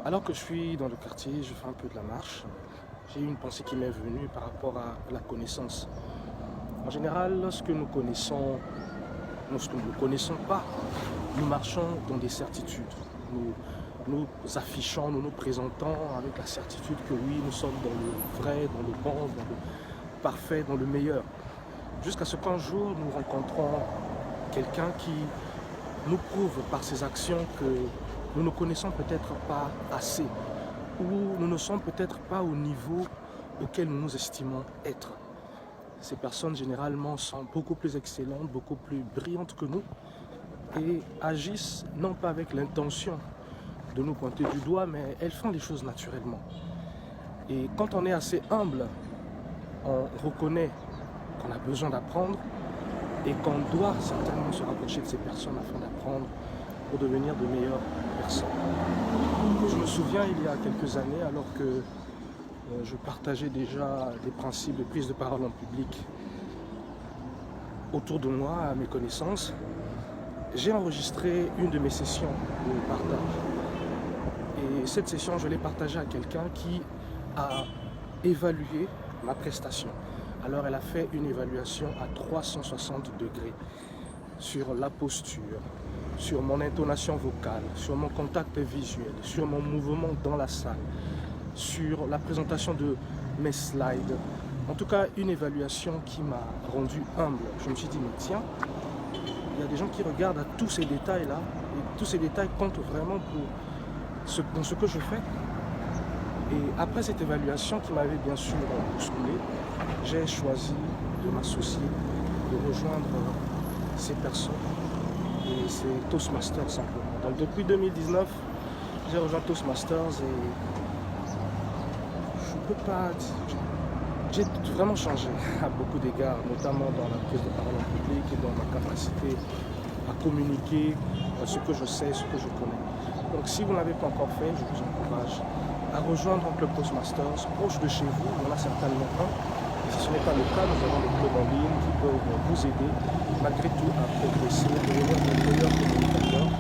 Alors que je suis dans le quartier, je fais un peu de la marche. J'ai eu une pensée qui m'est venue par rapport à la connaissance. En général, lorsque nous ne connaissons pas, nous marchons dans des certitudes. Nous nous affichons, nous nous présentons avec la certitude que oui, nous sommes dans le vrai, dans le bon, dans le parfait, dans le meilleur. Jusqu'à ce qu'un jour, nous rencontrons quelqu'un qui nous prouve par ses actions que nous ne connaissons peut-être pas assez ou nous ne sommes peut-être pas au niveau auquel nous nous estimons être. Ces personnes généralement sont beaucoup plus excellentes, beaucoup plus brillantes que nous et agissent non pas avec l'intention de nous pointer du doigt, mais elles font les choses naturellement. Et quand on est assez humble, on reconnaît qu'on a besoin d'apprendre et qu'on doit certainement se rapprocher de ces personnes afin d'apprendre pour devenir de meilleures personnes. Je me souviens il y a quelques années, alors que je partageais déjà des principes de prise de parole en public autour de moi, à mes connaissances, j'ai enregistré une de mes sessions de partage. Et cette session, je l'ai partagée à quelqu'un qui a évalué ma prestation. Alors elle a fait une évaluation à 360 degrés sur la posture, sur mon intonation vocale, sur mon contact visuel, sur mon mouvement dans la salle, sur la présentation de mes slides. En tout cas, une évaluation qui m'a rendu humble. Je me suis dit, mais tiens, il y a des gens qui regardent à tous ces détails-là, et tous ces détails comptent vraiment dans ce que je fais. Et après cette évaluation qui m'avait bien sûr bousculé, j'ai choisi de m'associer, de rejoindre ces personnes. Et c'est Toastmasters simplement. Donc depuis 2019, j'ai rejoint Toastmasters et je ne peux pas dire. J'ai vraiment changé à beaucoup d'égards, notamment dans la prise de parole en public et dans ma capacité à communiquer ce que je sais, ce que je connais. Donc si vous ne l'avez pas encore fait, je vous encourage à rejoindre un club Toastmasters proche de chez vous. Il y en a certainement un. Et si ce n'est pas le cas, nous avons des clubs en ligne qui peuvent vous aider malgré tout à progresser, à devenir de meilleurs communicateurs,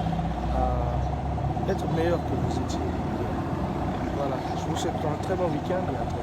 à être meilleur que vous étiez hier. Voilà, je vous souhaite un très bon week-end et à très